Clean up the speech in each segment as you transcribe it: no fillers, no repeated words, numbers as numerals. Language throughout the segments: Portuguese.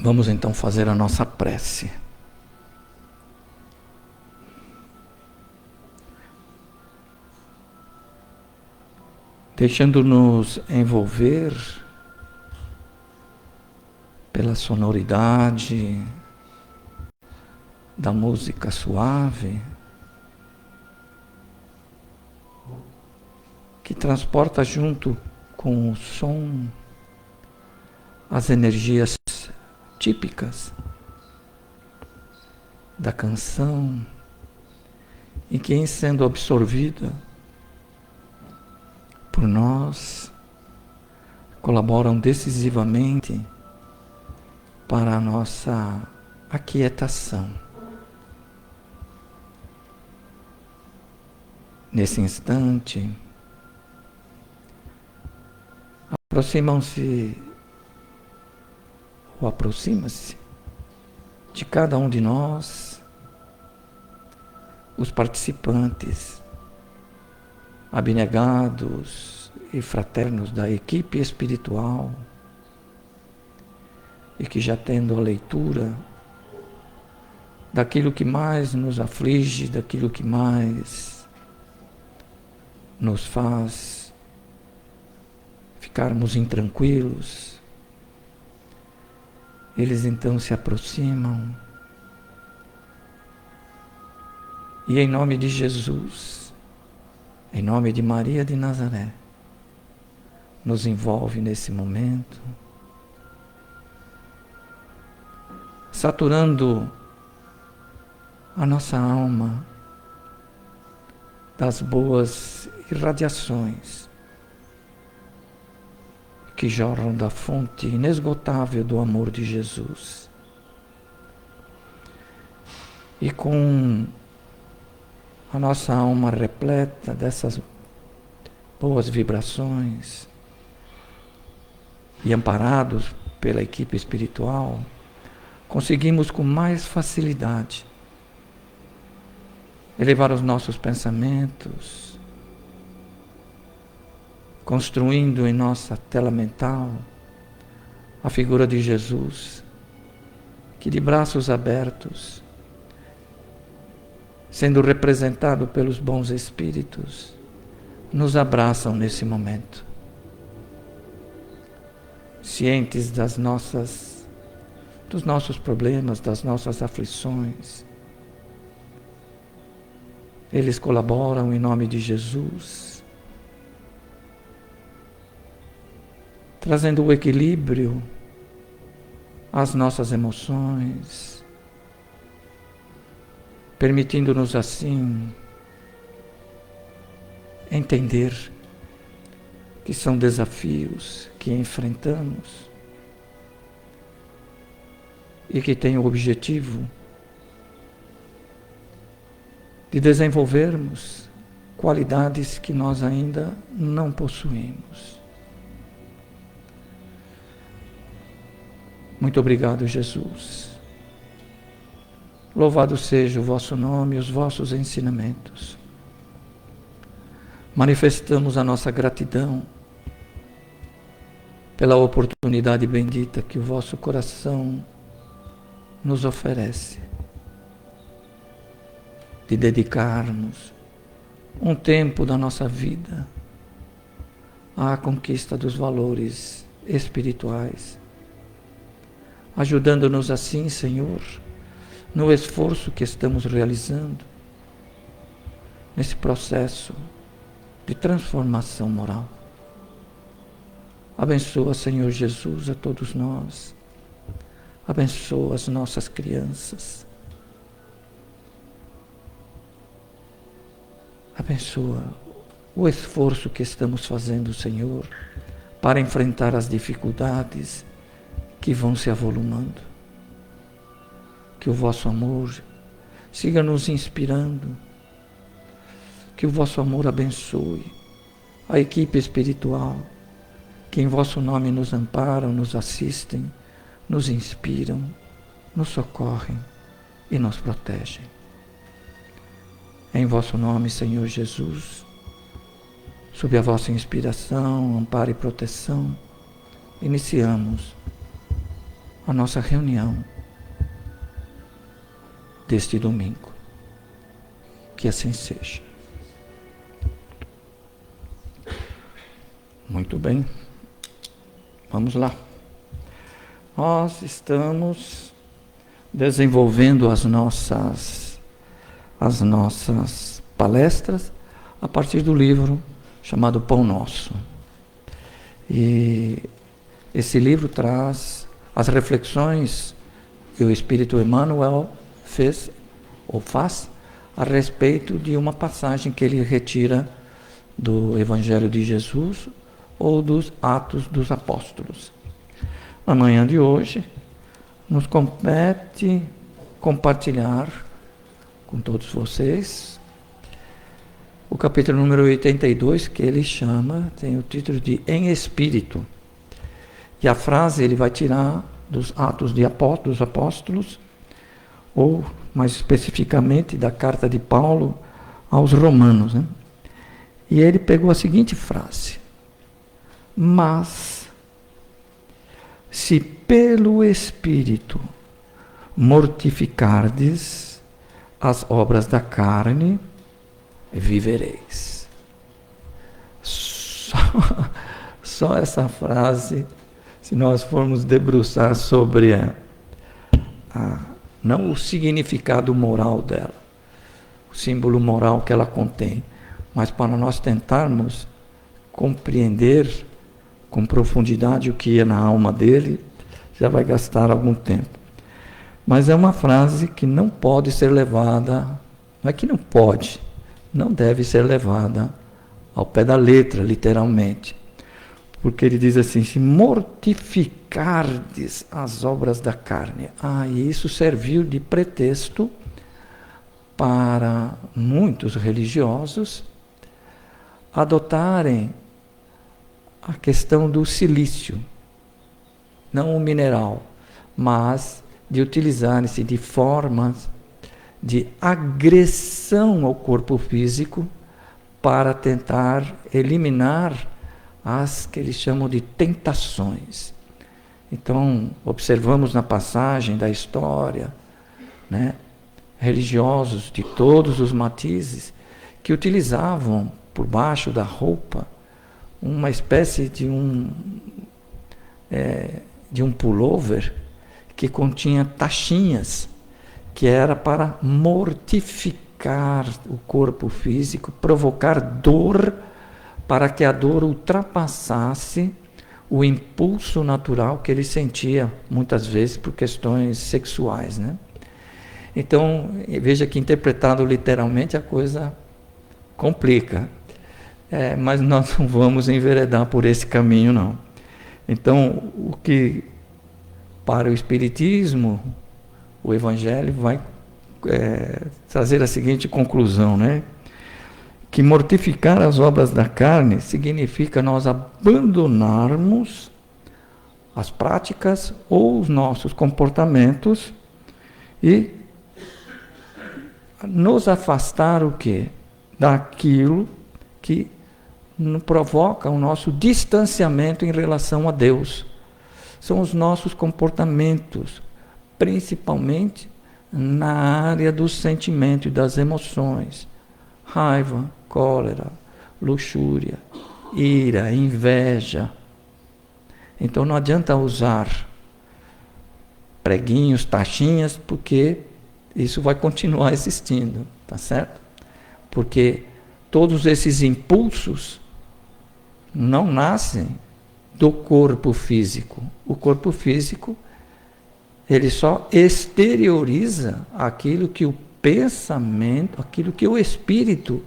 Vamos então fazer a nossa prece. Deixando-nos envolver pela sonoridade da música suave, que transporta junto com o som as energias típicas da canção e que, em sendo absorvida por nós, colaboram decisivamente para a nossa aquietação. Nesse instante, aproxima-se de cada um de nós os participantes abnegados e fraternos da equipe espiritual e que, já tendo a leitura daquilo que mais nos aflige, daquilo que mais nos faz ficarmos intranquilos, eles então se aproximam e, em nome de Jesus, em nome de Maria de Nazaré, nos envolve nesse momento, saturando a nossa alma das boas irradiações que jorram da fonte inesgotável do amor de Jesus. E com a nossa alma repleta dessas boas vibrações e amparados pela equipe espiritual, conseguimos com mais facilidade elevar os nossos pensamentos, construindo em nossa tela mental a figura de Jesus, que, de braços abertos, sendo representado pelos bons espíritos, nos abraçam nesse momento, cientes dos nossos problemas, das nossas aflições. Eles colaboram em nome de Jesus, trazendo o equilíbrio às nossas emoções, permitindo-nos assim entender que são desafios que enfrentamos e que têm o objetivo de desenvolvermos qualidades que nós ainda não possuímos. Muito obrigado, Jesus. Louvado seja o vosso nome e os vossos ensinamentos. Manifestamos a nossa gratidão pela oportunidade bendita que o vosso coração nos oferece de dedicarmos um tempo da nossa vida à conquista dos valores espirituais, ajudando-nos assim, Senhor, no esforço que estamos realizando, nesse processo de transformação moral. Abençoa, Senhor Jesus, a todos nós. Abençoa as nossas crianças. Abençoa o esforço que estamos fazendo, Senhor, para enfrentar as dificuldades que vão se avolumando. Que o vosso amor siga nos inspirando. Que o vosso amor abençoe a equipe espiritual, que em vosso nome nos amparam, nos assistem, nos inspiram, nos socorrem e nos protegem. Em vosso nome, Senhor Jesus, sob a vossa inspiração, amparo e proteção, iniciamos a nossa reunião deste domingo. Que assim seja. Muito bem. Vamos lá. Nós estamos desenvolvendo as nossas palestras a partir do livro chamado Pão Nosso. E esse livro traz as reflexões que o Espírito Emmanuel fez ou faz a respeito de uma passagem que ele retira do Evangelho de Jesus ou dos Atos dos Apóstolos. Na manhã de hoje, nos compete compartilhar com todos vocês o capítulo número 82, que ele chama, tem o título de Em Espírito. E a frase ele vai tirar dos Atos dos Apóstolos, ou mais especificamente da carta de Paulo aos Romanos, né? E ele pegou a seguinte frase: mas se pelo Espírito mortificardes as obras da carne, vivereis. Só essa frase, se nós formos debruçar sobre não o significado moral dela, o símbolo moral que ela contém, mas para nós tentarmos compreender com profundidade o que é na alma dele, já vai gastar algum tempo. Mas é uma frase que não pode ser levada, não é que não pode, não deve ser levada ao pé da letra, literalmente. Porque ele diz assim: se mortificardes as obras da carne. E isso serviu de pretexto para muitos religiosos adotarem a questão do silício, não o mineral, mas de utilizarem-se de formas de agressão ao corpo físico para tentar eliminar as que eles chamam de tentações. Então, observamos na passagem da história, né, religiosos de todos os matizes que utilizavam por baixo da roupa uma espécie de um pullover que continha taxinhas, que era para mortificar o corpo físico, provocar dor, para que a dor ultrapassasse o impulso natural que ele sentia, muitas vezes, por questões sexuais, né? Então, veja que interpretado literalmente a coisa complica. Mas nós não vamos enveredar por esse caminho, não. Então, o que para o Espiritismo, o Evangelho vai trazer a seguinte conclusão, né? Que mortificar as obras da carne significa nós abandonarmos as práticas ou os nossos comportamentos e nos afastar o quê? Daquilo que provoca o nosso distanciamento em relação a Deus. São os nossos comportamentos, principalmente na área do sentimento e das emoções. Raiva, cólera, luxúria, ira, inveja. Então não adianta usar preguinhos, taxinhas, porque isso vai continuar existindo, tá certo? Porque todos esses impulsos não nascem do corpo físico. O corpo físico, ele só exterioriza aquilo que o pensamento, aquilo que o espírito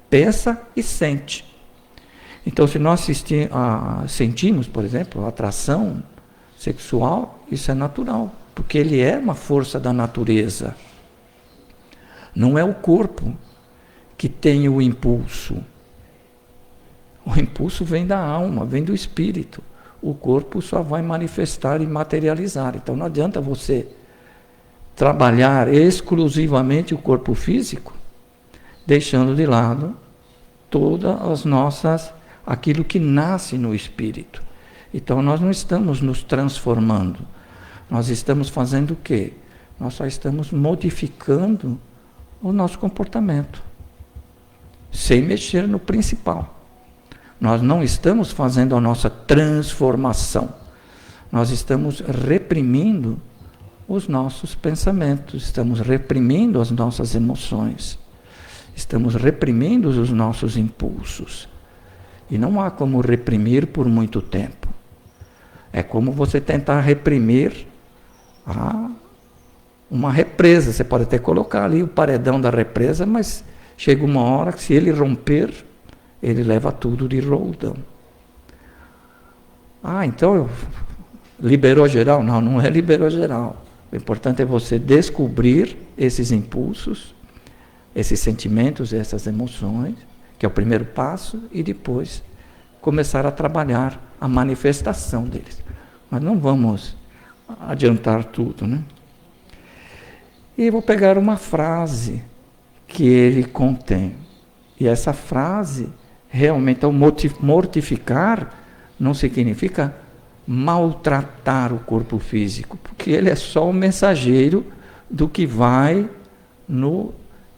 pensa e sente. Então, se nós sentimos, por exemplo, atração sexual, isso é natural, porque ele é uma força da natureza. Não é o corpo que tem o impulso. O impulso vem da alma, vem do espírito. O corpo só vai manifestar e materializar. Então não adianta você trabalhar exclusivamente o corpo físico, deixando de lado todas as nossas, aquilo que nasce no espírito. Então nós não estamos nos transformando, nós estamos fazendo o quê? Nós só estamos modificando o nosso comportamento, sem mexer no principal. Nós não estamos fazendo a nossa transformação. Nós estamos reprimindo os nossos pensamentos, estamos reprimindo as nossas emoções, estamos reprimindo os nossos impulsos. E não há como reprimir por muito tempo. É como você tentar reprimir uma represa. Você pode até colocar ali o paredão da represa, mas chega uma hora que, se ele romper, ele leva tudo de roldão. Então liberou geral? Não, não é liberou geral. O importante é você descobrir esses impulsos, esses sentimentos, essas emoções, que é o primeiro passo, e depois começar a trabalhar a manifestação deles. Mas não vamos adiantar tudo, né? E vou pegar uma frase que ele contém. E essa frase, realmente, então, mortificar não significa maltratar o corpo físico, porque ele é só o mensageiro do que vai no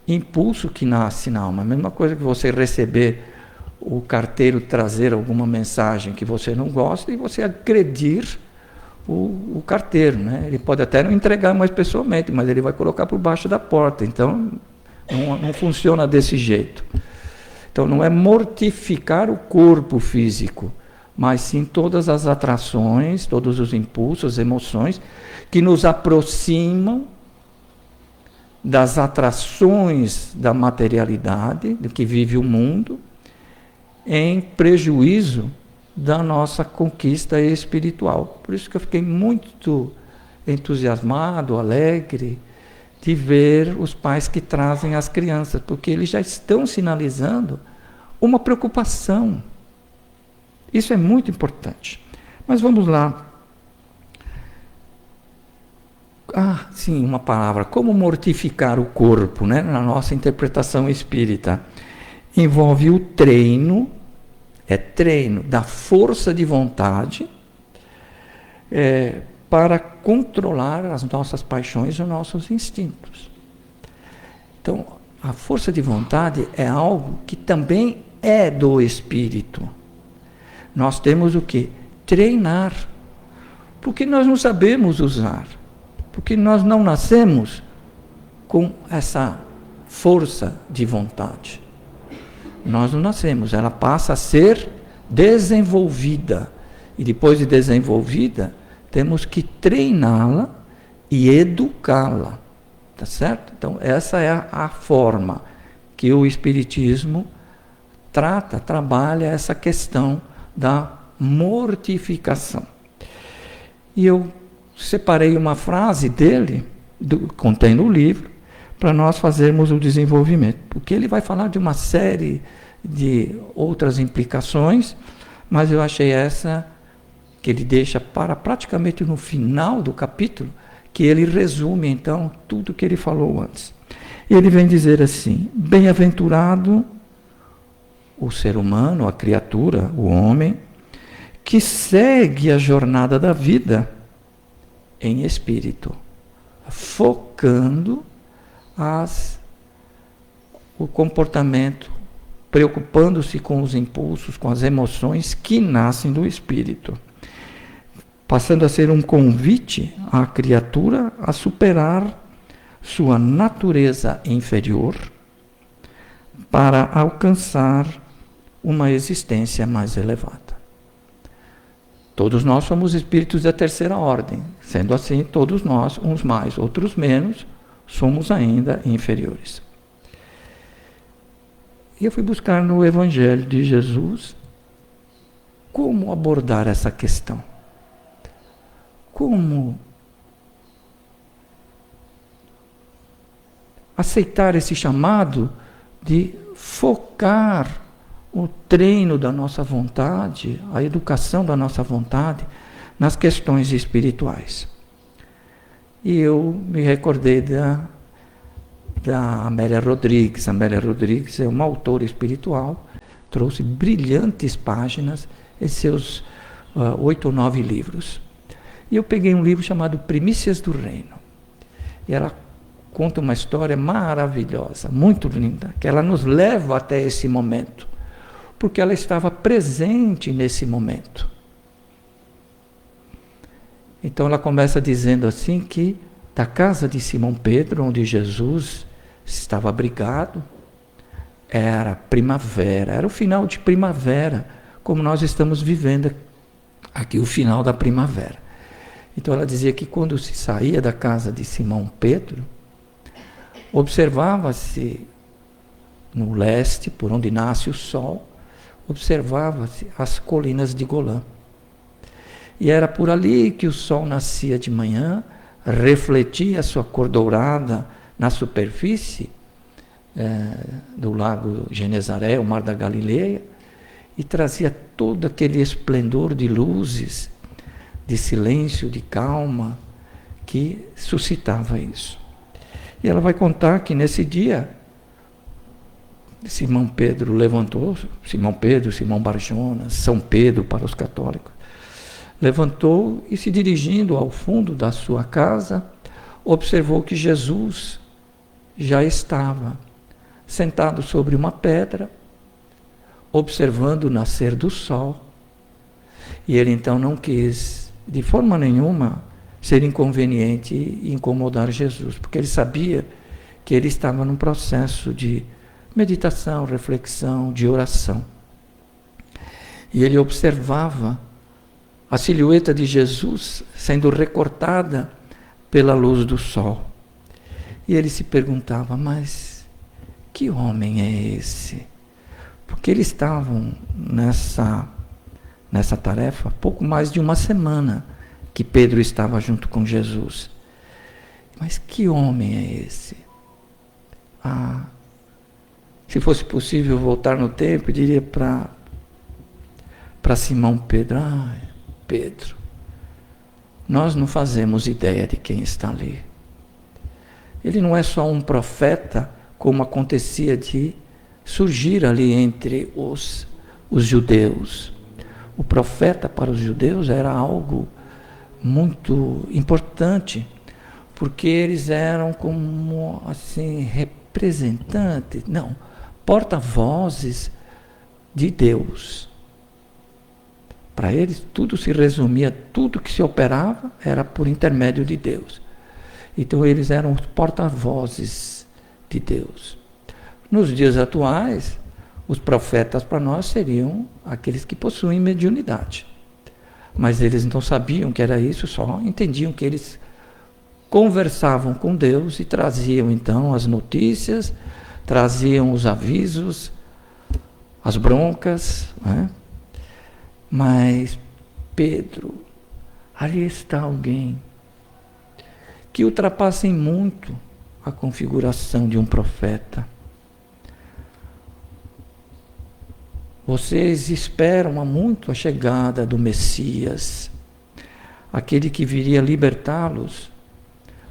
impulso que nasce na alma. A mesma coisa que você receber o carteiro trazer alguma mensagem que você não gosta e você agredir o carteiro, né? Ele pode até não entregar mais pessoalmente, mas ele vai colocar por baixo da porta. Então, não funciona desse jeito. Então, não é mortificar o corpo físico, mas sim todas as atrações, todos os impulsos, as emoções que nos aproximam das atrações da materialidade, do que vive o mundo, em prejuízo da nossa conquista espiritual. Por isso que eu fiquei muito entusiasmado, alegre, de ver os pais que trazem as crianças, porque eles já estão sinalizando uma preocupação. Isso é muito importante. Mas vamos lá. Sim, uma palavra. Como mortificar o corpo, né? Na nossa interpretação espírita. Envolve o treino da força de vontade para controlar as nossas paixões e os nossos instintos. Então, a força de vontade é algo que também é do espírito. Nós temos o quê? Treinar. Porque nós não sabemos usar. Porque nós não nascemos com essa força de vontade. Nós não nascemos, ela passa a ser desenvolvida. E depois de desenvolvida, temos que treiná-la e educá-la. Tá certo? Então, essa é a forma que o Espiritismo trabalha essa questão da mortificação. E eu separei uma frase dele, contém no livro, para nós fazermos o desenvolvimento. Porque ele vai falar de uma série de outras implicações, mas eu achei essa que ele deixa para praticamente no final do capítulo, que ele resume, então, tudo que ele falou antes. Ele vem dizer assim: bem-aventurado o ser humano, a criatura, o homem, que segue a jornada da vida em espírito, focando o comportamento, preocupando-se com os impulsos, com as emoções que nascem do espírito, passando a ser um convite à criatura a superar sua natureza inferior para alcançar uma existência mais elevada. Todos nós somos espíritos da terceira ordem. Sendo assim, todos nós, uns mais, outros menos, somos ainda inferiores. E eu fui buscar no Evangelho de Jesus como abordar essa questão. Como aceitar esse chamado de focar o treino da nossa vontade, a educação da nossa vontade nas questões espirituais. E eu me recordei da Amélia Rodrigues. Amélia Rodrigues é uma autora espiritual, trouxe brilhantes páginas em seus 8 ou 9 livros. E eu peguei um livro chamado Primícias do Reino. E ela conta uma história maravilhosa, muito linda, que ela nos leva até esse momento, porque ela estava presente nesse momento. Então ela começa dizendo assim que da casa de Simão Pedro, onde Jesus estava abrigado, era primavera, era o final de primavera, como nós estamos vivendo aqui, o final da primavera. Então ela dizia que quando se saía da casa de Simão Pedro, observava-se no leste, por onde nasce o sol, observava-se as colinas de Golã. E era por ali que o sol nascia de manhã, refletia a sua cor dourada na superfície do lago Genezaré, o mar da Galileia, e trazia todo aquele esplendor de luzes, de silêncio, de calma, que suscitava isso. E ela vai contar que nesse dia, Simão Pedro levantou, Simão Barjona, São Pedro para os católicos, levantou e, se dirigindo ao fundo da sua casa, observou que Jesus já estava sentado sobre uma pedra, observando o nascer do sol. E ele então não quis, de forma nenhuma, ser inconveniente e incomodar Jesus, porque ele sabia que ele estava num processo de meditação, reflexão, de oração. E ele observava a silhueta de Jesus sendo recortada pela luz do sol. E ele se perguntava, mas que homem é esse? Porque eles estavam nessa tarefa pouco mais de uma semana que Pedro estava junto com Jesus. Mas que homem é esse? Se fosse possível voltar no tempo, eu diria para Simão Pedro, Pedro, nós não fazemos ideia de quem está ali. Ele não é só um profeta, como acontecia de surgir ali entre os judeus. O profeta para os judeus era algo muito importante, porque eles eram como assim representantes, porta-vozes de Deus. Para eles tudo se resumia, tudo que se operava era por intermédio de Deus. Então eles eram os porta-vozes de Deus. Nos dias atuais, os profetas para nós seriam aqueles que possuem mediunidade. Mas eles não sabiam que era isso, só entendiam que eles conversavam com Deus e traziam então as notícias, traziam os avisos, as broncas, né? Mas Pedro, ali está alguém que ultrapassa em muito a configuração de um profeta. Vocês esperam há muito a chegada do Messias, aquele que viria libertá-los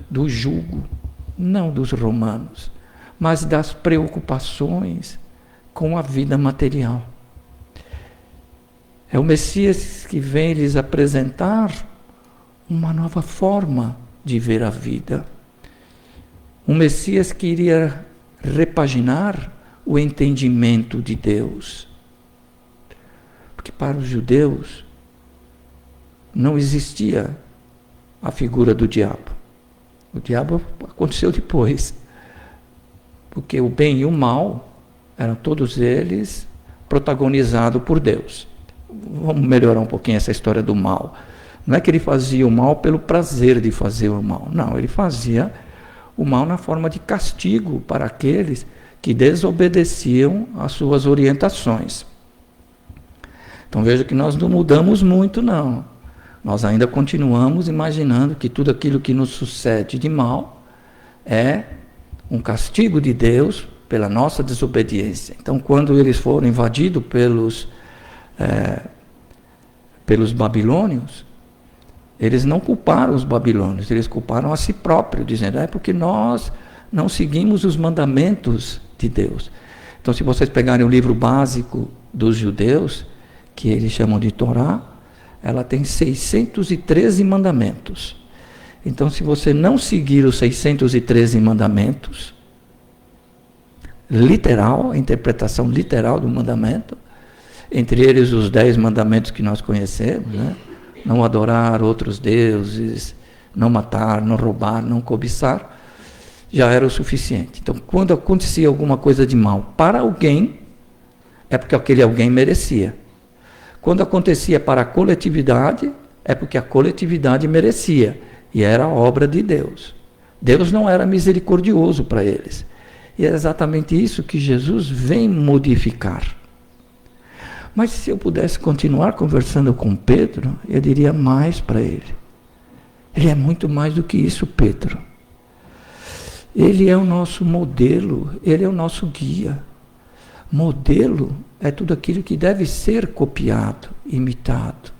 do jugo, não dos romanos, mas das preocupações com a vida material. É o Messias que vem lhes apresentar uma nova forma de ver a vida. Um Messias que iria repaginar o entendimento de Deus. Porque para os judeus não existia a figura do diabo. O diabo aconteceu depois. Porque o bem e o mal eram todos eles protagonizados por Deus. Vamos melhorar um pouquinho essa história do mal. Não é que ele fazia o mal pelo prazer de fazer o mal. Não, ele fazia o mal na forma de castigo para aqueles que desobedeciam às suas orientações. Então veja que nós não mudamos muito, não. Nós ainda continuamos imaginando que tudo aquilo que nos sucede de mal é um castigo de Deus pela nossa desobediência. Então, quando eles foram invadidos pelos babilônios, eles não culparam os babilônios, eles culparam a si próprios, dizendo, é porque nós não seguimos os mandamentos de Deus. Então, se vocês pegarem o livro básico dos judeus, que eles chamam de Torá, ela tem 613 mandamentos. Então, se você não seguir os 613 mandamentos, literal, a interpretação literal do mandamento, entre eles os 10 mandamentos que nós conhecemos, né? Não adorar outros deuses, não matar, não roubar, não cobiçar, já era o suficiente. Então, quando acontecia alguma coisa de mal para alguém, é porque aquele alguém merecia. Quando acontecia para a coletividade, é porque a coletividade merecia, e era a obra de Deus. Deus não era misericordioso para eles. E é exatamente isso que Jesus vem modificar. Mas se eu pudesse continuar conversando com Pedro, eu diria mais para ele. Ele é muito mais do que isso, Pedro. Ele é o nosso modelo, ele é o nosso guia. Modelo é tudo aquilo que deve ser copiado, imitado.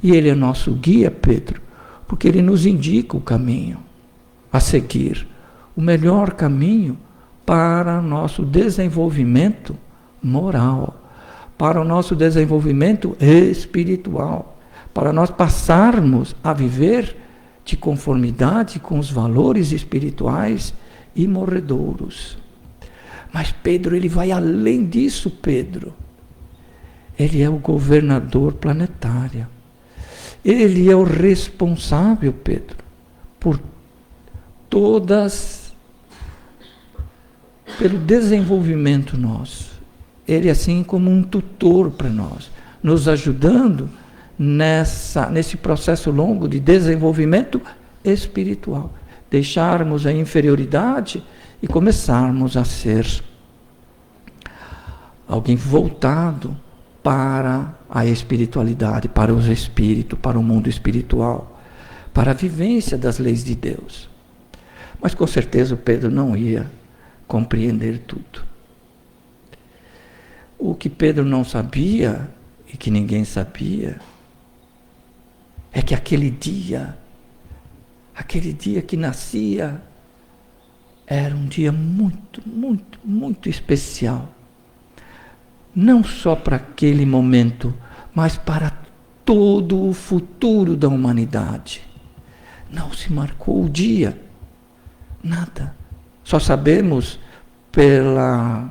E ele é nosso guia, Pedro, porque ele nos indica o caminho a seguir, o melhor caminho para o nosso desenvolvimento moral, para o nosso desenvolvimento espiritual, para nós passarmos a viver de conformidade com os valores espirituais e morredouros. Mas Pedro, ele vai além disso, Pedro. Ele é o governador planetário. Ele é o responsável, Pedro, por pelo desenvolvimento nosso. Ele é assim como um tutor para nós, nos ajudando nesse processo longo de desenvolvimento espiritual. Deixarmos a inferioridade e começarmos a ser alguém voltado para a espiritualidade, para os espíritos, para o mundo espiritual, para a vivência das leis de Deus. Mas com certeza o Pedro não ia compreender tudo. O que Pedro não sabia, e que ninguém sabia, é que aquele dia que nascia, era um dia muito, muito, muito especial. Não só para aquele momento, mas para todo o futuro da humanidade. Não se marcou o dia, nada. Só sabemos pela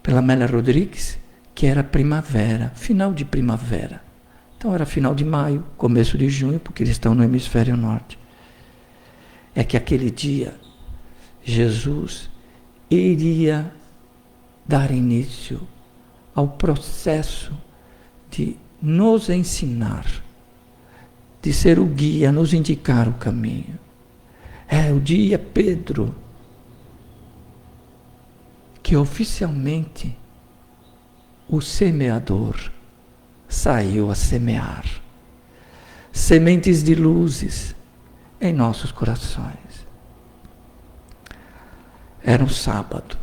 Amélia Rodrigues que era primavera, final de primavera. Então era final de maio, começo de junho, porque eles estão no hemisfério norte. É que aquele dia, Jesus iria dar início ao processo de nos ensinar, de ser o guia, nos indicar o caminho. É o dia, Pedro, que oficialmente o semeador saiu a semear sementes de luzes em nossos corações. Era um sábado.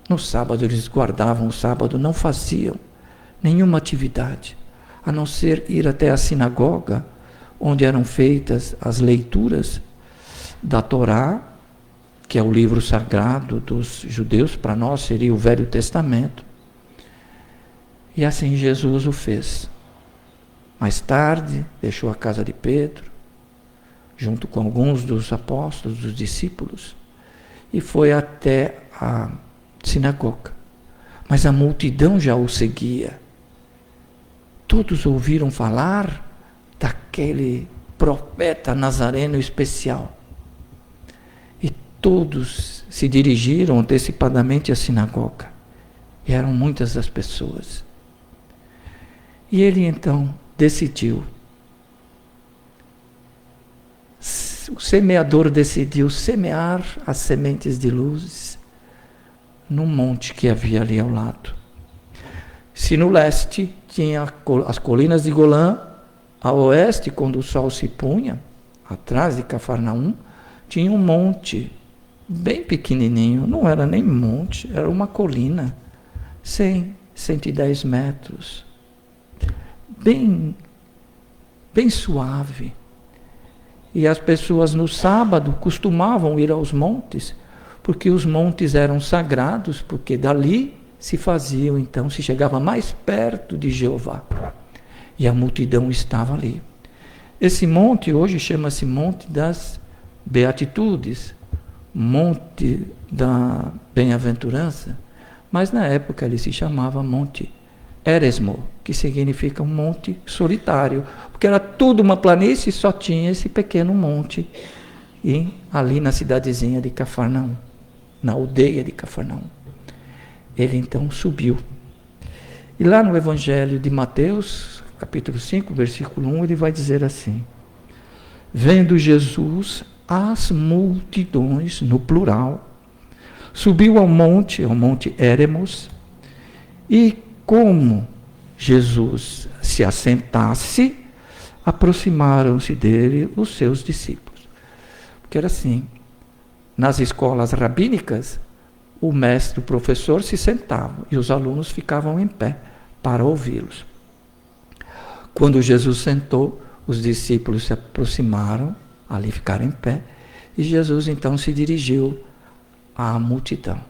No sábado eles guardavam o sábado, não faziam nenhuma atividade, a não ser ir até a sinagoga, onde eram feitas as leituras da Torá, que é o livro sagrado dos judeus, para nós seria o Velho Testamento. E assim Jesus o fez. Mais tarde, deixou a casa de Pedro, junto com alguns dos apóstolos, dos discípulos, e foi até a sinagoga. Mas a multidão já o seguia. Todos ouviram falar daquele profeta nazareno especial. E todos se dirigiram antecipadamente à sinagoga. E eram muitas as pessoas. E ele então decidiu. O semeador decidiu semear as sementes de luzes num monte que havia ali ao lado. Se no leste tinha as colinas de Golã, a oeste, quando o sol se punha, atrás de Cafarnaum, tinha um monte bem pequenininho, não era nem monte, era uma colina, 110 metros, bem suave. E as pessoas no sábado costumavam ir aos montes, porque os montes eram sagrados, porque dali se faziam, então, se chegava mais perto de Jeová. e a multidão estava ali. Esse monte hoje chama-se Monte das Beatitudes, Monte da Bem-aventurança, mas na época ele se chamava Monte Eresmo, que significa um monte solitário, porque era tudo uma planície e só tinha esse pequeno monte, e ali na cidadezinha de Cafarnaum, na aldeia de Cafarnaum. Ele então subiu. E lá no Evangelho de Mateus, capítulo 5, versículo 1, ele vai dizer assim: vendo Jesus as multidões, no plural, subiu ao monte Éremos, e como Jesus se assentasse, aproximaram-se dele os seus discípulos. Porque era assim, nas escolas rabínicas, o mestre, o professor se sentava e os alunos ficavam em pé para ouvi-los. Quando Jesus sentou, os discípulos se aproximaram, ali ficaram em pé, e Jesus então se dirigiu à multidão.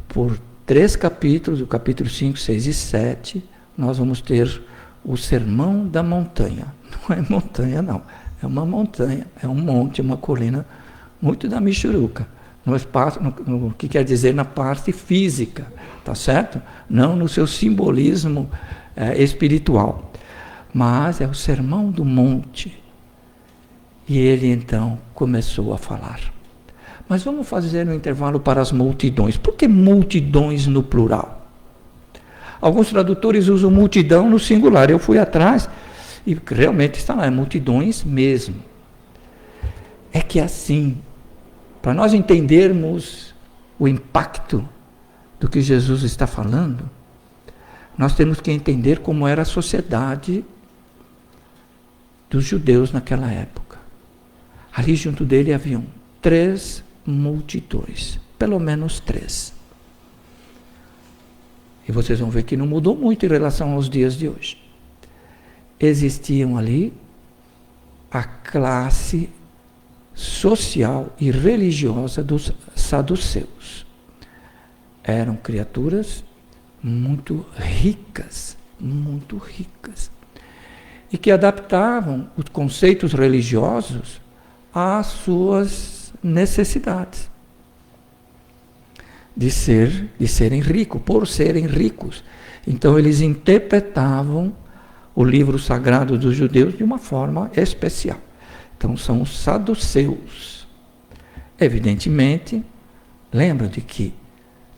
Por 3 capítulos, o capítulo 5, 6 e 7, nós vamos ter o Sermão da Montanha. Não é montanha, não. É uma montanha, é um monte, uma colina, muito da michuruca. No espaço, no que quer dizer na parte física, tá certo? Não no seu simbolismo espiritual. Mas é o Sermão do Monte. E ele então começou a falar. Mas vamos fazer um intervalo para as multidões. Por que multidões no plural? Alguns tradutores usam multidão no singular. Eu fui atrás e realmente está lá, é multidões mesmo. É que assim, para nós entendermos o impacto do que Jesus está falando, nós temos que entender como era a sociedade dos judeus naquela época. Ali junto dele haviam 3 multidões, pelo menos 3. E vocês vão ver que não mudou muito em relação aos dias de hoje. Existiam ali a classe social e religiosa dos saduceus. Eram criaturas muito ricas, e que adaptavam os conceitos religiosos às suas necessidades de serem ricos, por serem ricos. Então eles interpretavam o livro sagrado dos judeus de uma forma especial. Então são os saduceus. Evidentemente, lembra de que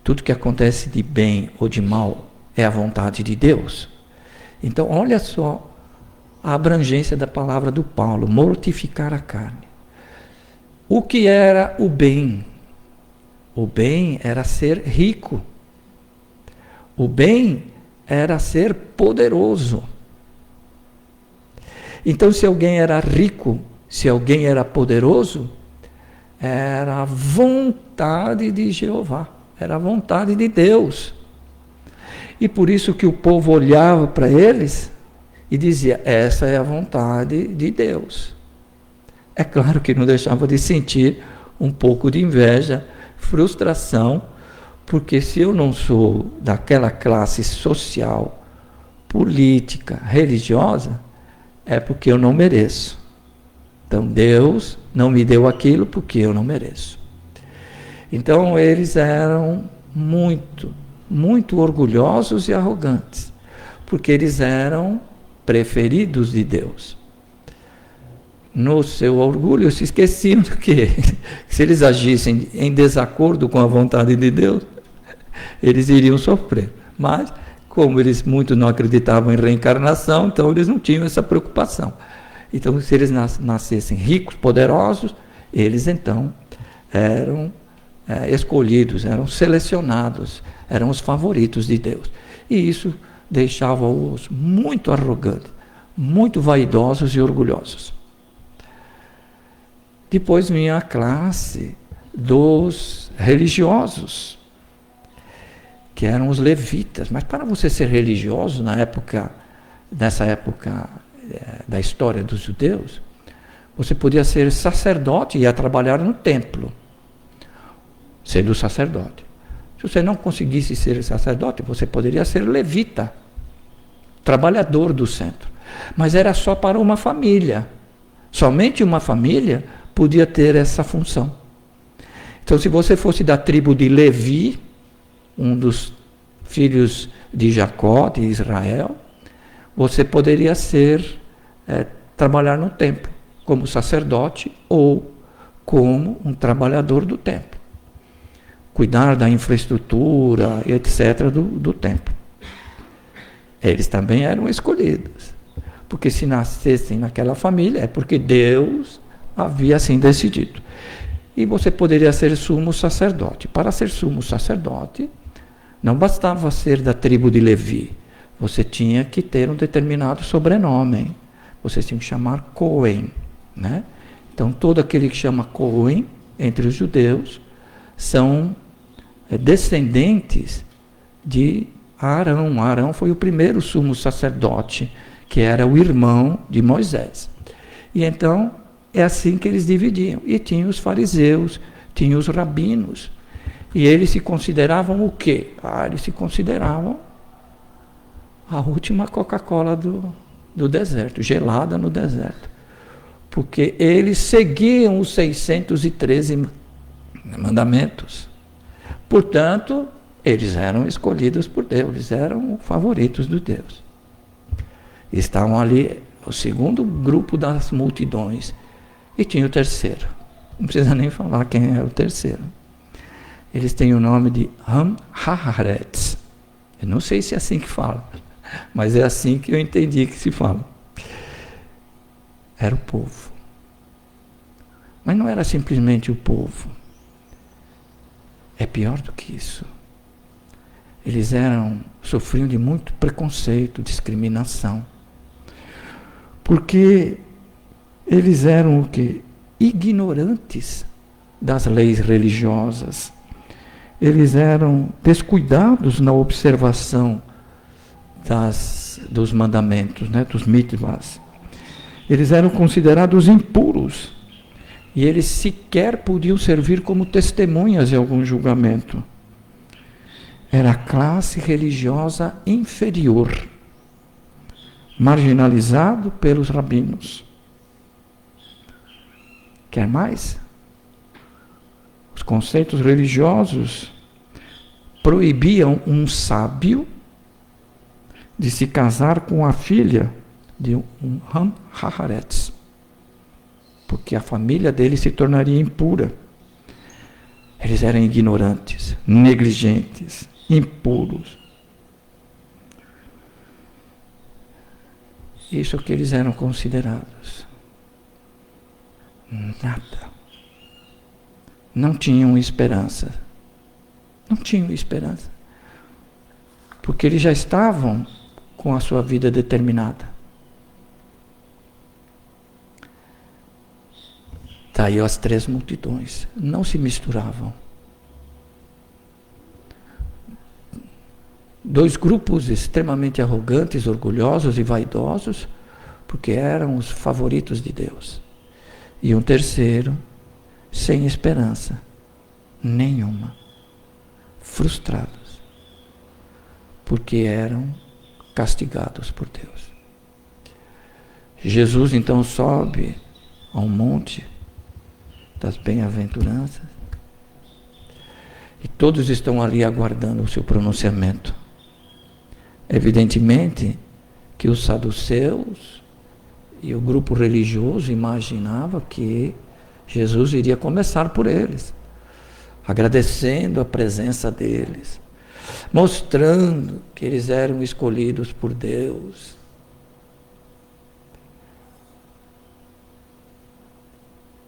tudo que acontece de bem ou de mal é a vontade de Deus. Então olha só a abrangência da palavra do Paulo, mortificar a carne. O que era o bem? O bem era ser rico. O bem era ser poderoso. Então, se alguém era rico, se alguém era poderoso, era a vontade de Jeová, era a vontade de Deus. E por isso que o povo olhava para eles e dizia, essa é a vontade de Deus. É claro que não deixava de sentir um pouco de inveja, frustração, porque se eu não sou daquela classe social, política, religiosa, é porque eu não mereço. Então Deus não me deu aquilo porque eu não mereço. Então eles eram muito orgulhosos e arrogantes, porque eles eram preferidos de Deus. No seu orgulho se esqueciam do que se eles agissem em desacordo com a vontade de Deus, eles iriam sofrer. Mas, como eles muito não acreditavam em reencarnação, então eles não tinham essa preocupação. Então, se eles nascessem ricos, poderosos, eles então eram escolhidos, eram selecionados, eram os favoritos de Deus. E isso deixava-os muito arrogantes, muito vaidosos e orgulhosos. Depois vinha a classe dos religiosos, que eram os levitas. Mas para você ser religioso nessa época da história dos judeus, você podia ser sacerdote e ia trabalhar no templo, sendo sacerdote. Se você não conseguisse ser sacerdote, você poderia ser levita. trabalhador do centro. Mas era só para uma família. Somente uma família podia ter essa função. Então, se você fosse da tribo de Levi, um dos filhos de Jacó, de Israel, você poderia trabalhar no templo, como sacerdote ou como um trabalhador do templo. Cuidar da infraestrutura, etc., do templo. Eles também eram escolhidos. Porque se nascessem naquela família, é porque Deus havia assim decidido. E você poderia ser sumo sacerdote. Para ser sumo sacerdote, não bastava ser da tribo de Levi. Você tinha que ter um determinado sobrenome. Você tinha que chamar Cohen, né? Então, todo aquele que chama Cohen, entre os judeus, são descendentes de Arão. Arão foi o primeiro sumo sacerdote, que era o irmão de Moisés. E então, é assim que eles dividiam. E tinha os fariseus, tinha os rabinos. E eles se consideravam o quê? Eles se consideravam a última Coca-Cola do deserto, gelada no deserto. Porque eles seguiam os 613 mandamentos. Portanto, eles eram escolhidos por Deus, eles eram favoritos de Deus. Estavam ali, o segundo grupo das multidões. E tinha o terceiro. Não precisa nem falar quem é o terceiro. Eles têm o nome de Ham-Haharetz. Eu não sei se é assim que fala, mas é assim que eu entendi que se fala. Era o povo. Mas não era simplesmente o povo. É pior do que isso. Eles sofriam de muito preconceito, discriminação. Porque eles eram o quê? Ignorantes das leis religiosas. Eles eram descuidados na observação dos mandamentos, né, dos mitvahs. Eles eram considerados impuros. E eles sequer podiam servir como testemunhas em algum julgamento. Era a classe religiosa inferior, marginalizado pelos rabinos. Quer mais? Os conceitos religiosos proibiam um sábio de se casar com a filha de um Ham-Haharetz, porque a família dele se tornaria impura. Eles eram ignorantes, negligentes, impuros. Isso que eles eram considerados. Nada. Não tinham esperança. Não tinham esperança. Porque eles já estavam com a sua vida determinada. Daí as três multidões não se misturavam. Dois grupos extremamente arrogantes, orgulhosos e vaidosos, porque eram os favoritos de Deus. E um terceiro, sem esperança nenhuma, frustrados, porque eram castigados por Deus. Jesus então sobe ao monte das bem-aventuranças e todos estão ali aguardando o seu pronunciamento. Evidentemente que os saduceus e o grupo religioso imaginava que Jesus iria começar por eles, agradecendo a presença deles, mostrando que eles eram escolhidos por Deus.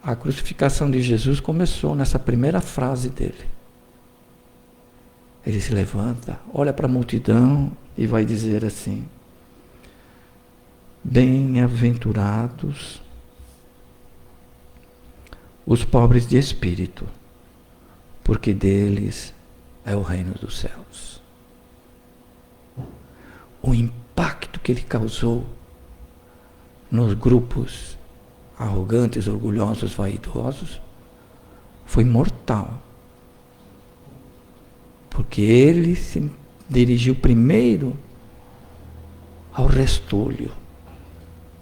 A crucificação de Jesus começou nessa primeira frase dele. Ele se levanta, olha para a multidão e vai dizer assim: bem-aventurados os pobres de espírito, porque deles é o reino dos céus. O impacto que ele causou nos grupos arrogantes, orgulhosos, vaidosos, foi mortal. Porque ele se dirigiu primeiro ao restolho,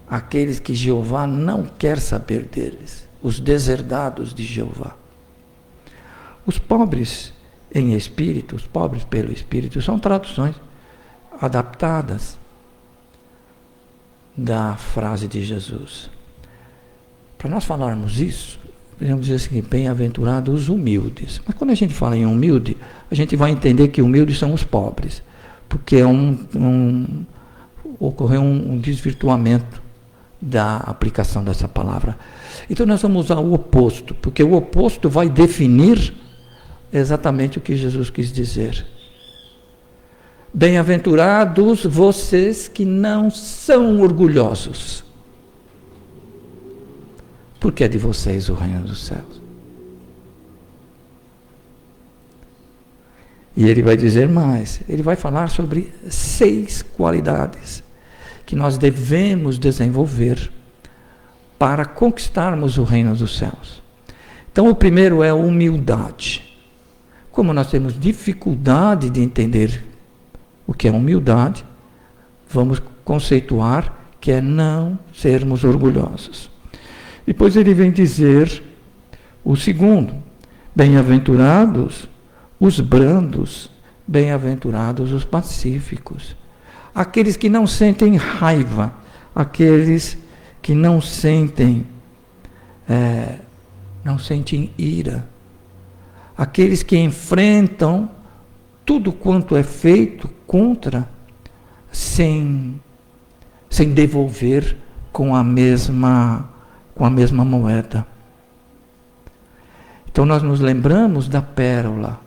aqueles que Jeová não quer saber deles, os deserdados de Jeová. Os pobres em espírito, os pobres pelo espírito, são traduções adaptadas da frase de Jesus. Para nós falarmos isso, podemos dizer assim, bem-aventurados os humildes. Mas quando a gente fala em humilde, a gente vai entender que humildes são os pobres, porque ocorreu um desvirtuamento da aplicação dessa palavra. Então nós vamos usar o oposto, porque o oposto vai definir exatamente o que Jesus quis dizer. Bem-aventurados vocês que não são orgulhosos, porque é de vocês o reino dos céus. E ele vai dizer mais, ele vai falar sobre 6 qualidades que nós devemos desenvolver para conquistarmos o reino dos céus. Então o primeiro é a humildade. Como nós temos dificuldade de entender o que é humildade, vamos conceituar que é não sermos orgulhosos. Depois ele vem dizer o segundo, bem-aventurados os brandos, bem-aventurados os pacíficos. Aqueles que não sentem raiva, aqueles que não sentem ira, aqueles que enfrentam tudo quanto é feito contra, sem devolver com a mesma moeda. Então nós nos lembramos da pérola.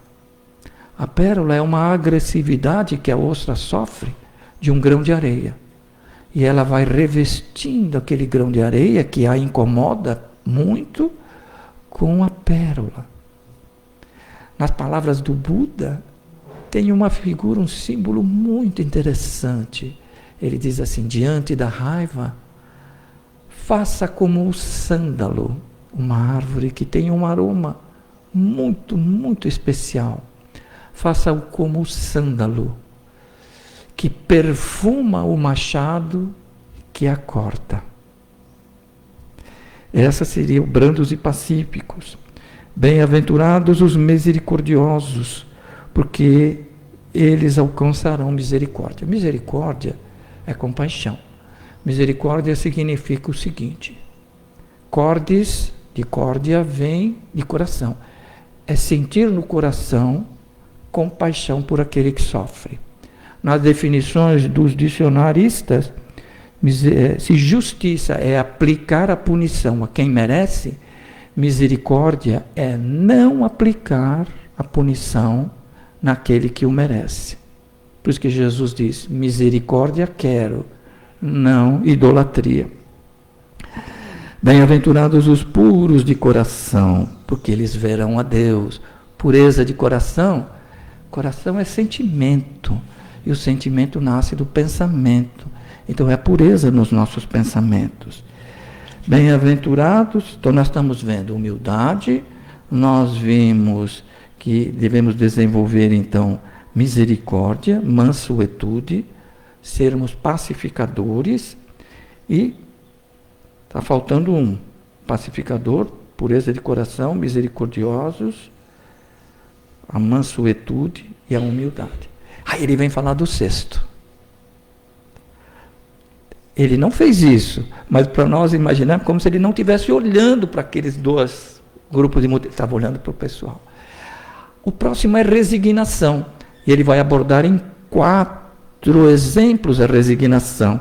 A pérola é uma agressividade que a ostra sofre de um grão de areia. E ela vai revestindo aquele grão de areia que a incomoda muito com a pérola. Nas palavras do Buda, tem uma figura, um símbolo muito interessante. Ele diz assim, diante da raiva, faça como o sândalo, uma árvore que tem um aroma muito, muito especial. Faça-o como o sândalo, que perfuma o machado que a corta. Essa seria o brandos e pacíficos. Bem-aventurados os misericordiosos, porque eles alcançarão misericórdia. Misericórdia é compaixão. Misericórdia significa o seguinte: cordes, de córdia, vem de coração. É sentir no coração compaixão por aquele que sofre. Nas definições dos dicionaristas, se justiça é aplicar a punição a quem merece, misericórdia é não aplicar a punição naquele que o merece. Por isso que Jesus diz, misericórdia quero, não idolatria. Bem-aventurados os puros de coração, porque eles verão a Deus. Pureza de coração, coração é sentimento, e o sentimento nasce do pensamento. Então é a pureza nos nossos pensamentos. Bem-aventurados, então nós estamos vendo humildade, nós vimos que devemos desenvolver então misericórdia, mansuetude, sermos pacificadores e está faltando um, pacificador, pureza de coração, misericordiosos, a mansuetude e a humildade. Aí ele vem falar do sexto. Ele não fez isso, mas para nós imaginarmos como se ele não estivesse olhando para aqueles 2 grupos de mulheres, estava olhando para o pessoal. O próximo é resignação, e ele vai abordar em 4 exemplos a resignação,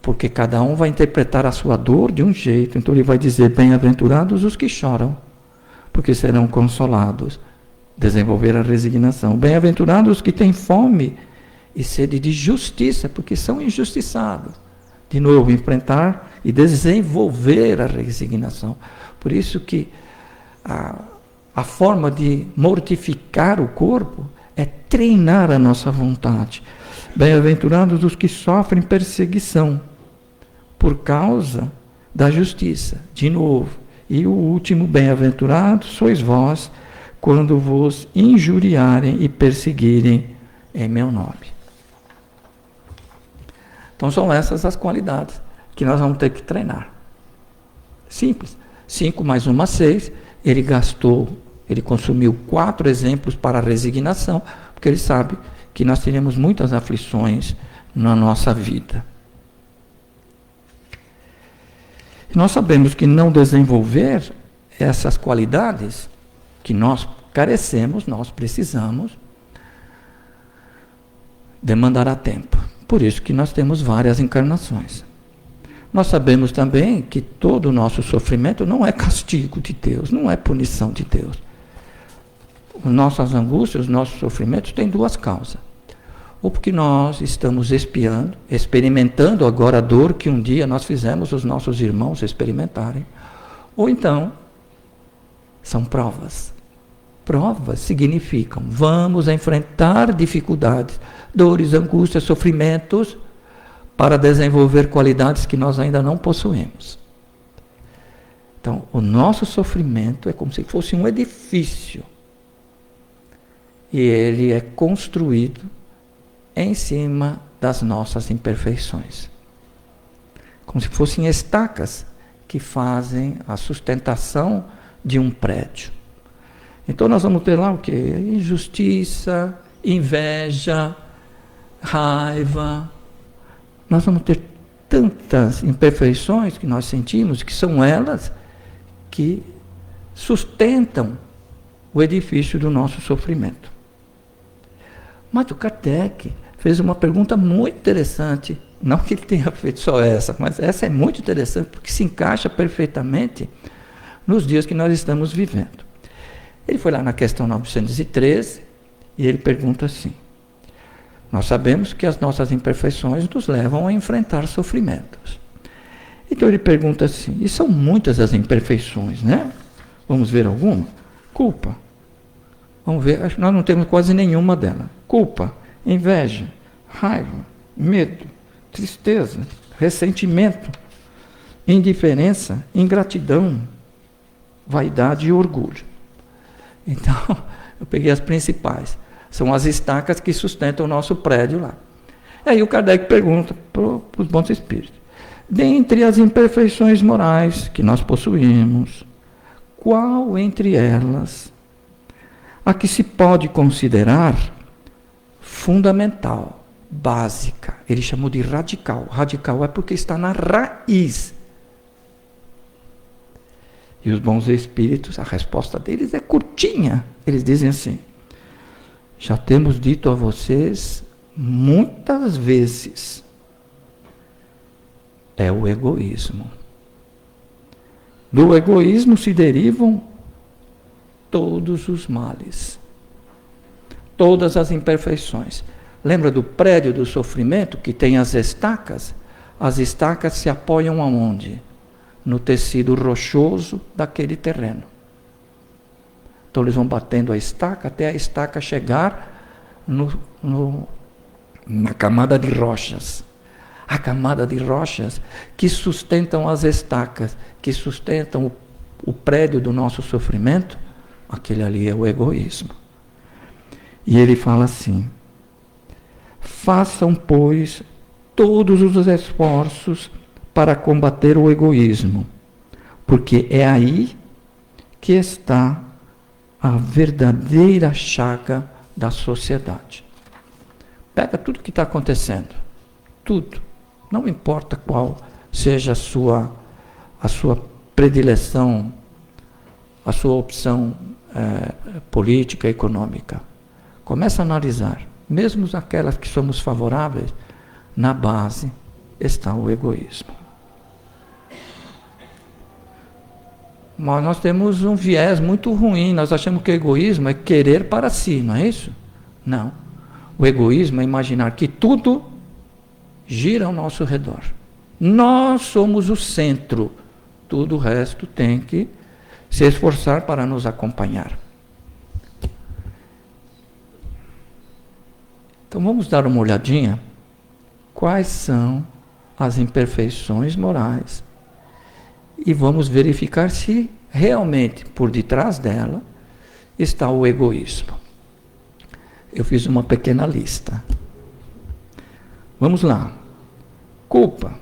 porque cada um vai interpretar a sua dor de um jeito. Então ele vai dizer, bem-aventurados os que choram, porque serão consolados. Desenvolver a resignação. Bem-aventurados os que têm fome e sede de justiça, porque são injustiçados. De novo, enfrentar e desenvolver a resignação. Por isso que a forma de mortificar o corpo é treinar a nossa vontade. Bem-aventurados os que sofrem perseguição por causa da justiça. De novo. E o último, bem-aventurados sois vós, quando vos injuriarem e perseguirem em meu nome. Então são essas as qualidades que nós vamos ter que treinar. Simples. 5 mais 1, 6. Ele consumiu 4 exemplos para a resignação, porque ele sabe que nós teremos muitas aflições na nossa vida. E nós sabemos que não desenvolver essas qualidades que nós carecemos, nós precisamos, demandará tempo. Por isso que nós temos várias encarnações. Nós sabemos também que todo o nosso sofrimento não é castigo de Deus, não é punição de Deus. As nossas angústias, os nossos sofrimentos têm 2 causas. Ou porque nós estamos experimentando agora a dor que um dia nós fizemos os nossos irmãos experimentarem. Ou então, são provas. Provas significam, vamos enfrentar dificuldades, dores, angústias, sofrimentos, para desenvolver qualidades que nós ainda não possuímos. Então, o nosso sofrimento é como se fosse um edifício. E ele é construído em cima das nossas imperfeições. Como se fossem estacas que fazem a sustentação de um prédio. Então nós vamos ter lá o quê? Injustiça, inveja, raiva. Nós vamos ter tantas imperfeições que nós sentimos, que são elas que sustentam o edifício do nosso sofrimento. Mas o Kardec fez uma pergunta muito interessante, não que ele tenha feito só essa, mas essa é muito interessante, porque se encaixa perfeitamente nos dias que nós estamos vivendo. Ele foi lá na questão 913 e ele pergunta assim: nós sabemos que as nossas imperfeições nos levam a enfrentar sofrimentos. Então ele pergunta assim, e são muitas as imperfeições, né? Vamos ver alguma? Culpa. Vamos ver, acho que nós não temos quase nenhuma delas. Culpa, inveja, raiva, medo, tristeza, ressentimento, indiferença, ingratidão, vaidade e orgulho. Então, eu peguei as principais. São as estacas que sustentam o nosso prédio lá. Aí o Kardec pergunta para os bons espíritos: dentre as imperfeições morais que nós possuímos, qual entre elas a que se pode considerar fundamental, básica? Ele chamou de radical. Radical é porque está na raiz. E os bons espíritos, a resposta deles é curtinha. Eles dizem assim: já temos dito a vocês muitas vezes, é o egoísmo. Do egoísmo se derivam todos os males, todas as imperfeições. Lembra do prédio do sofrimento que tem as estacas? As estacas se apoiam aonde? No tecido rochoso daquele terreno. Então eles vão batendo a estaca até a estaca chegar na camada de rochas. A camada de rochas que sustentam as estacas, que sustentam o prédio do nosso sofrimento, aquele ali é o egoísmo. E ele fala assim: façam, pois, todos os esforços para combater o egoísmo, porque é aí que está a verdadeira chaga da sociedade. Pega tudo que está acontecendo, tudo, não importa qual seja a sua predileção, a sua opção política, econômica. Começa a analisar, mesmo aquelas que somos favoráveis, na base está o egoísmo. Mas nós temos um viés muito ruim, nós achamos que o egoísmo é querer para si, não é isso? Não. O egoísmo é imaginar que tudo gira ao nosso redor. Nós somos o centro, tudo o resto tem que se esforçar para nos acompanhar. Então vamos dar uma olhadinha quais são as imperfeições morais e vamos verificar se realmente por detrás dela está o egoísmo. Eu fiz uma pequena lista. Vamos lá. Culpa.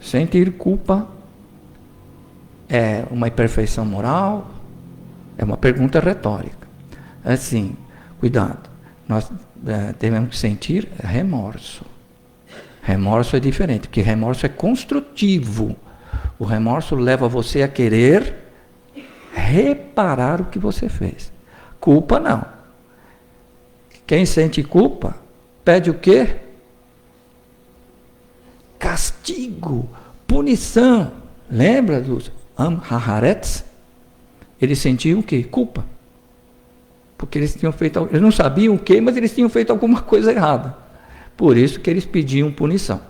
Sentir culpa é uma imperfeição moral? É uma pergunta retórica. Assim, cuidado. Nós devemos sentir remorso. Remorso é diferente, porque remorso é construtivo. O remorso leva você a querer reparar o que você fez. Culpa não. Quem sente culpa pede o quê? Castigo, punição. Lembra dos Am-Haharetz? Eles sentiam o quê? Culpa. Porque eles tinham feito, eles não sabiam o quê, mas eles tinham feito alguma coisa errada. Por isso que eles pediam punição.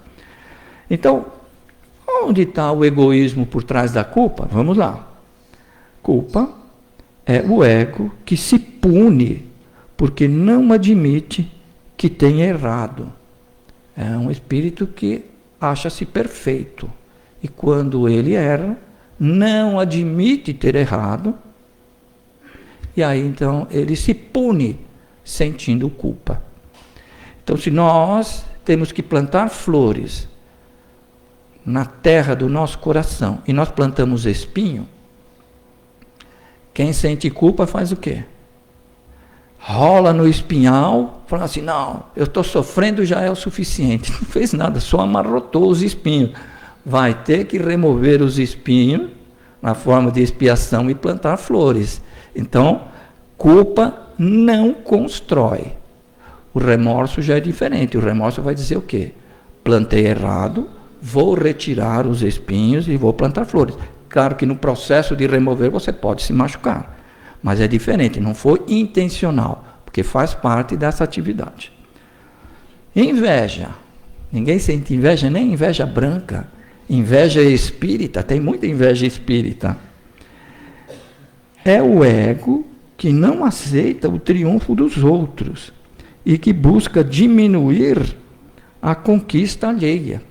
Então, onde está o egoísmo por trás da culpa? Vamos lá. Culpa é o ego que se pune porque não admite que tem errado. É um espírito que acha-se perfeito. E quando ele erra, não admite ter errado. E aí, então, ele se pune sentindo culpa. Então, se nós temos que plantar flores na terra do nosso coração e nós plantamos espinho, quem sente culpa faz o quê? Rola no espinhal, fala assim, não, eu estou sofrendo, já é o suficiente. Não fez nada, só amarrotou os espinhos. Vai ter que remover os espinhos na forma de expiação e plantar flores. Então, culpa não constrói. O remorso já é diferente. O remorso vai dizer o quê? Plantei errado, vou retirar os espinhos e vou plantar flores. Claro que no processo de remover você pode se machucar. Mas é diferente, não foi intencional, porque faz parte dessa atividade. Inveja. Ninguém sente inveja, nem inveja branca. Inveja espírita, tem muita inveja espírita. É o ego que não aceita o triunfo dos outros e que busca diminuir a conquista alheia.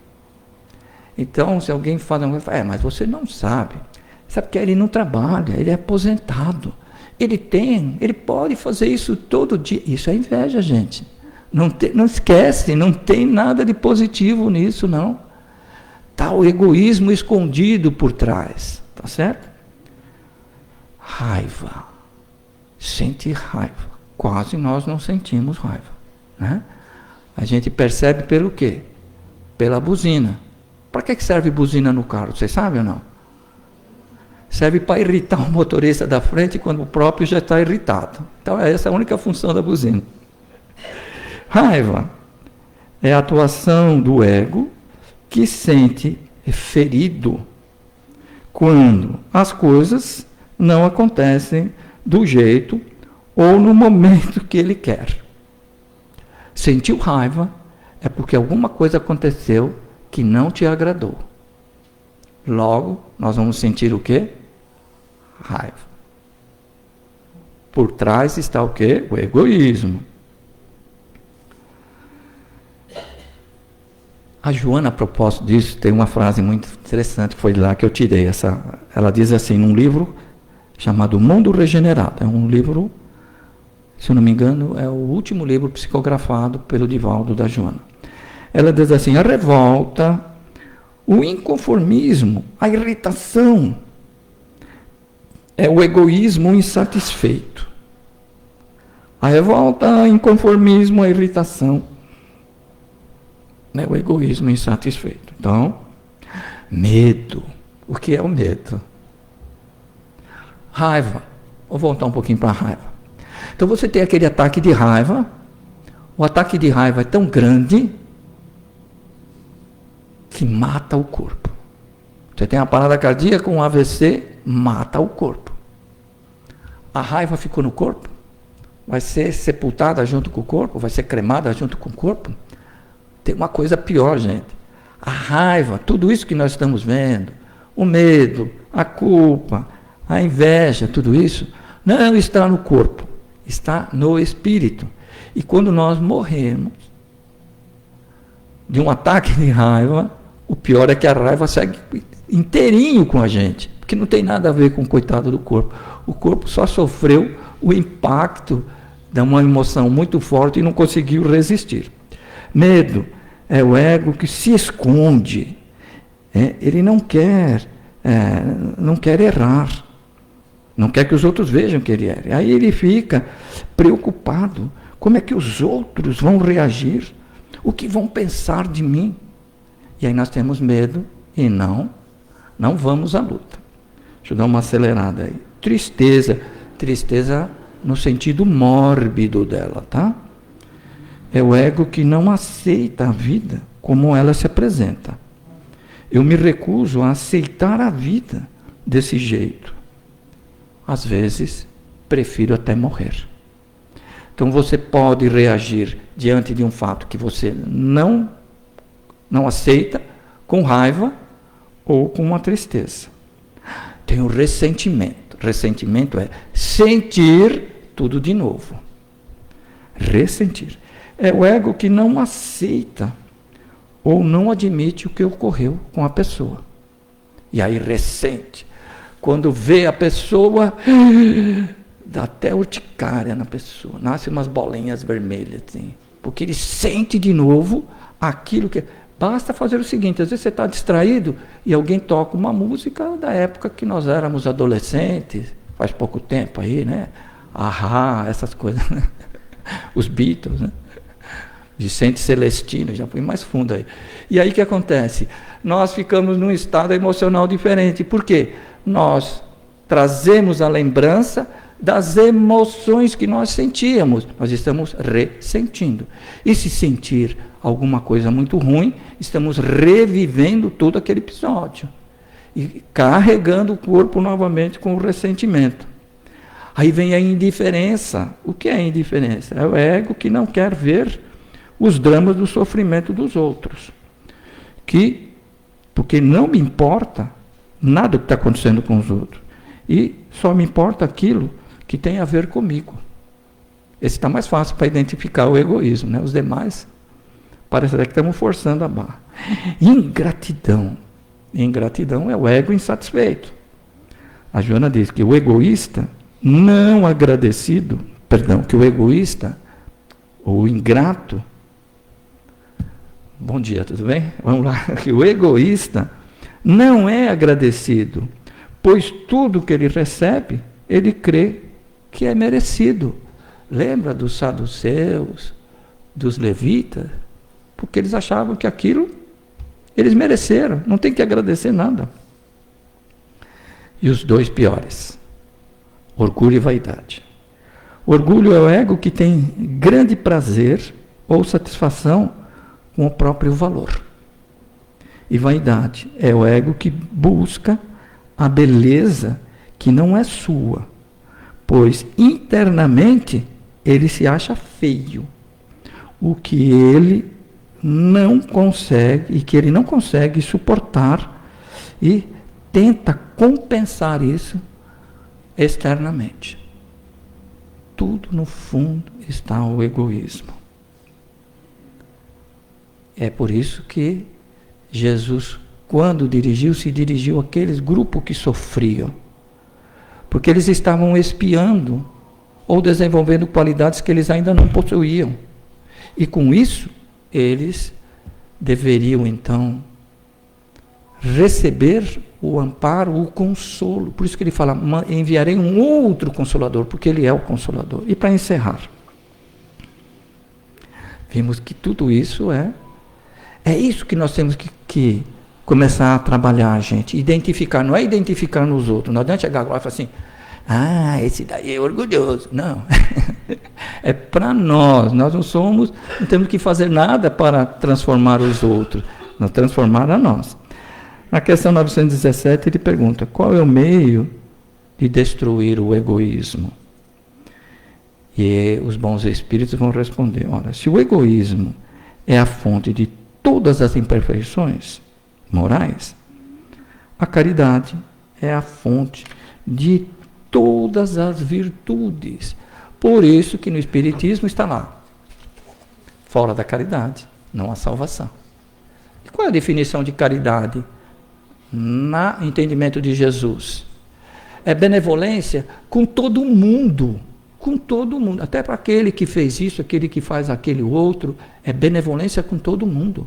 Então, se alguém fala, mas você não sabe. Sabe que ele não trabalha, ele é aposentado. Ele pode fazer isso todo dia. Isso é inveja, gente. Não esquece, não tem nada de positivo nisso, não. Está o egoísmo escondido por trás, tá certo? Raiva. Sentir raiva. Quase nós não sentimos raiva, né? A gente percebe pelo quê? Pela buzina. Para que serve buzina no carro? Você sabe ou não? Serve para irritar o motorista da frente quando o próprio já está irritado. Então, essa é a única função da buzina. Raiva é a atuação do ego que sente ferido quando as coisas não acontecem do jeito ou no momento que ele quer. Sentiu raiva é porque alguma coisa aconteceu que não te agradou. Logo, nós vamos sentir o quê? Raiva. Por trás está o quê? O egoísmo. A Joana, a propósito disso, tem uma frase muito interessante, foi lá que eu tirei essa. Ela diz assim, num livro chamado Mundo Regenerado. É um livro, se eu não me engano, é o último livro psicografado pelo Divaldo da Joana. Ela diz assim, a revolta, o inconformismo, a irritação, é o egoísmo insatisfeito. A revolta, o inconformismo, a irritação, é o egoísmo insatisfeito. Então, medo. O que é o medo? Raiva. Vou voltar um pouquinho para a raiva. Então, você tem aquele ataque de raiva. O ataque de raiva é tão grande que mata o corpo. Você tem uma parada cardíaca, um AVC, mata o corpo. A raiva ficou no corpo? Vai ser sepultada junto com o corpo? Vai ser cremada junto com o corpo? Tem uma coisa pior, gente. A raiva, tudo isso que nós estamos vendo, o medo, a culpa, a inveja, tudo isso, não está no corpo, está no espírito. E quando nós morremos de um ataque de raiva, o pior é que a raiva segue inteirinho com a gente, porque não tem nada a ver com o coitado do corpo. O corpo só sofreu o impacto de uma emoção muito forte e não conseguiu resistir. Medo é o ego que se esconde. Ele não quer errar. Não quer que os outros vejam que ele erra. Aí ele fica preocupado. Como é que os outros vão reagir? O que vão pensar de mim? E aí nós temos medo e não vamos à luta. Deixa eu dar uma acelerada aí. Tristeza no sentido mórbido dela, tá? É o ego que não aceita a vida como ela se apresenta. Eu me recuso a aceitar a vida desse jeito. Às vezes, prefiro até morrer. Então você pode reagir diante de um fato que você não aceita, com raiva ou com uma tristeza. Tem o ressentimento. Ressentimento é sentir tudo de novo. Ressentir. É o ego que não aceita ou não admite o que ocorreu com a pessoa. E aí ressente. Quando vê a pessoa, dá até urticária na pessoa. Nasce umas bolinhas vermelhas, assim. Porque ele sente de novo aquilo que... Basta fazer o seguinte, às vezes você está distraído e alguém toca uma música da época que nós éramos adolescentes, faz pouco tempo aí, né? Ahá, essas coisas, né? Os Beatles, né? Vicente Celestino, já fui mais fundo aí. E aí o que acontece? Nós ficamos num estado emocional diferente. Por quê? Nós trazemos a lembrança das emoções que nós sentíamos. Nós estamos ressentindo. E se sentir alguma coisa muito ruim, estamos revivendo todo aquele episódio. E carregando o corpo novamente com o ressentimento. Aí vem a indiferença. O que é a indiferença? É o ego que não quer ver os dramas do sofrimento dos outros. Porque não me importa nada que está acontecendo com os outros. E só me importa aquilo que tem a ver comigo. Esse está mais fácil para identificar o egoísmo, né? Os demais, parece que estamos forçando a barra. Ingratidão. Ingratidão é o ego insatisfeito. A Joana diz que o egoísta não agradecido, que o egoísta, ou o ingrato, bom dia, tudo bem? Vamos lá. Que o egoísta não é agradecido, pois tudo que ele recebe, ele crê que é merecido. Lembra dos saduceus, dos levitas? Porque eles achavam que aquilo, eles mereceram, não tem que agradecer nada. E os dois piores, orgulho e vaidade. Orgulho é o ego que tem grande prazer ou satisfação com o próprio valor. E vaidade é o ego que busca a beleza que não é sua, pois internamente ele se acha feio. O que ele não consegue, e que ele não consegue suportar, e tenta compensar isso externamente. Tudo no fundo está o egoísmo. É por isso que Jesus, quando se dirigiu àqueles grupos que sofriam, porque eles estavam espiando ou desenvolvendo qualidades que eles ainda não possuíam. E com isso, eles deveriam então receber o amparo, o consolo. Por isso que ele fala, enviarei um outro consolador, porque ele é o consolador. E para encerrar, vimos que tudo isso é isso que nós temos que começar a trabalhar, gente. Identificar, não é identificar nos outros. Não adianta chegar agora e falar assim, esse daí é orgulhoso. Não. É para nós. Nós não temos que fazer nada para transformar os outros. Nós transformar a nós. Na questão 917, ele pergunta, qual é o meio de destruir o egoísmo? E os bons espíritos vão responder, ora, se o egoísmo é a fonte de todas as imperfeições morais, a caridade é a fonte de todas as virtudes. Por isso que no Espiritismo está lá, fora da caridade, não há salvação. E qual é a definição de caridade? No entendimento de Jesus, é benevolência com todo mundo, até para aquele que fez isso, aquele que faz aquele outro, é benevolência com todo mundo.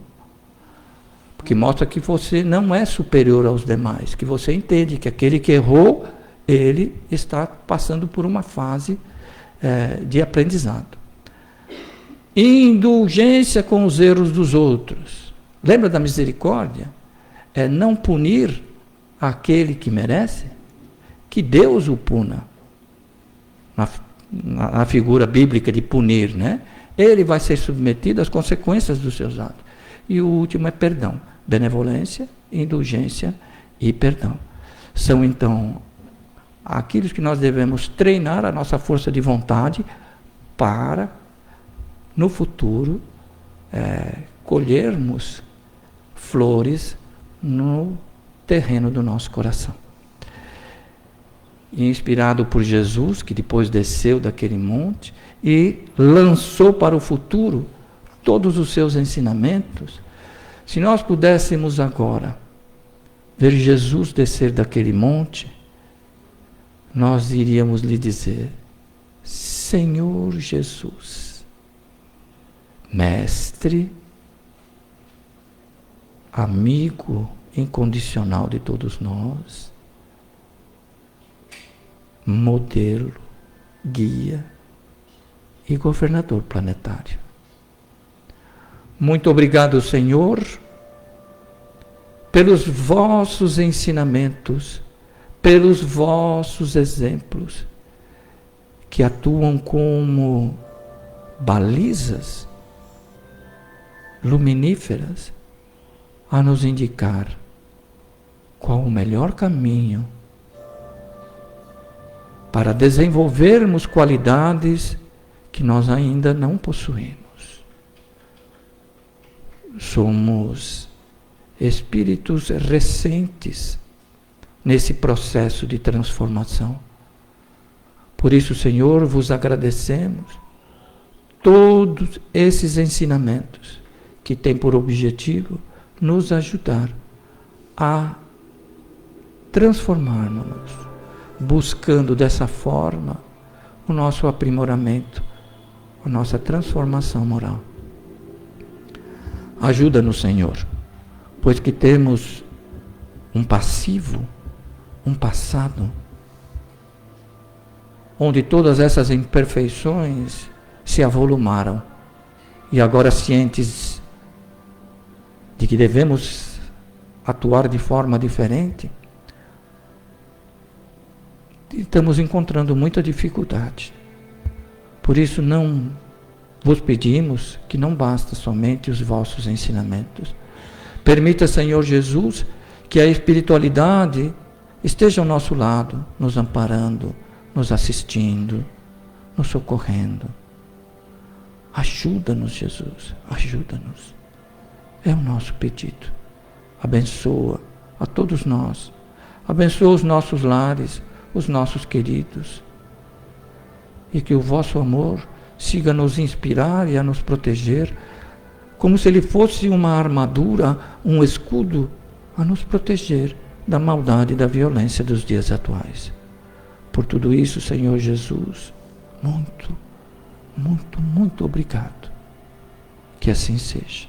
Porque mostra que você não é superior aos demais, que você entende que aquele que errou, ele está passando por uma fase de aprendizado. Indulgência com os erros dos outros. Lembra da misericórdia? É não punir aquele que merece, que Deus o puna. Na figura bíblica de punir, né? Ele vai ser submetido às consequências dos seus atos. E o último é perdão. Benevolência, indulgência e perdão. São, então, aqueles que nós devemos treinar a nossa força de vontade para, no futuro, colhermos flores no terreno do nosso coração. Inspirado por Jesus, que depois desceu daquele monte e lançou para o futuro todos os seus ensinamentos, se nós pudéssemos agora ver Jesus descer daquele monte, nós iríamos lhe dizer: Senhor Jesus, Mestre, amigo incondicional de todos nós, modelo, guia e governador planetário. Muito obrigado, Senhor, pelos vossos ensinamentos, pelos vossos exemplos, que atuam como balizas luminíferas a nos indicar qual o melhor caminho para desenvolvermos qualidades que nós ainda não possuímos. Somos espíritos recentes nesse processo de transformação. Por isso, Senhor, vos agradecemos todos esses ensinamentos que têm por objetivo nos ajudar a transformarmos, buscando dessa forma o nosso aprimoramento, a nossa transformação moral. Ajuda-nos, Senhor, pois que temos um passivo, um passado, onde todas essas imperfeições se avolumaram, e agora cientes de que devemos atuar de forma diferente, estamos encontrando muita dificuldade. Por isso não vos pedimos que não basta somente os vossos ensinamentos. Permita, Senhor Jesus, que a espiritualidade esteja ao nosso lado, nos amparando, nos assistindo, nos socorrendo. Ajuda-nos, Jesus, ajuda-nos. É o nosso pedido. Abençoa a todos nós. Abençoa os nossos lares, os nossos queridos. E que o vosso amor siga a nos inspirar e a nos proteger, como se ele fosse uma armadura, um escudo, a nos proteger da maldade e da violência dos dias atuais. Por tudo isso, Senhor Jesus, muito, muito, muito obrigado. Que assim seja.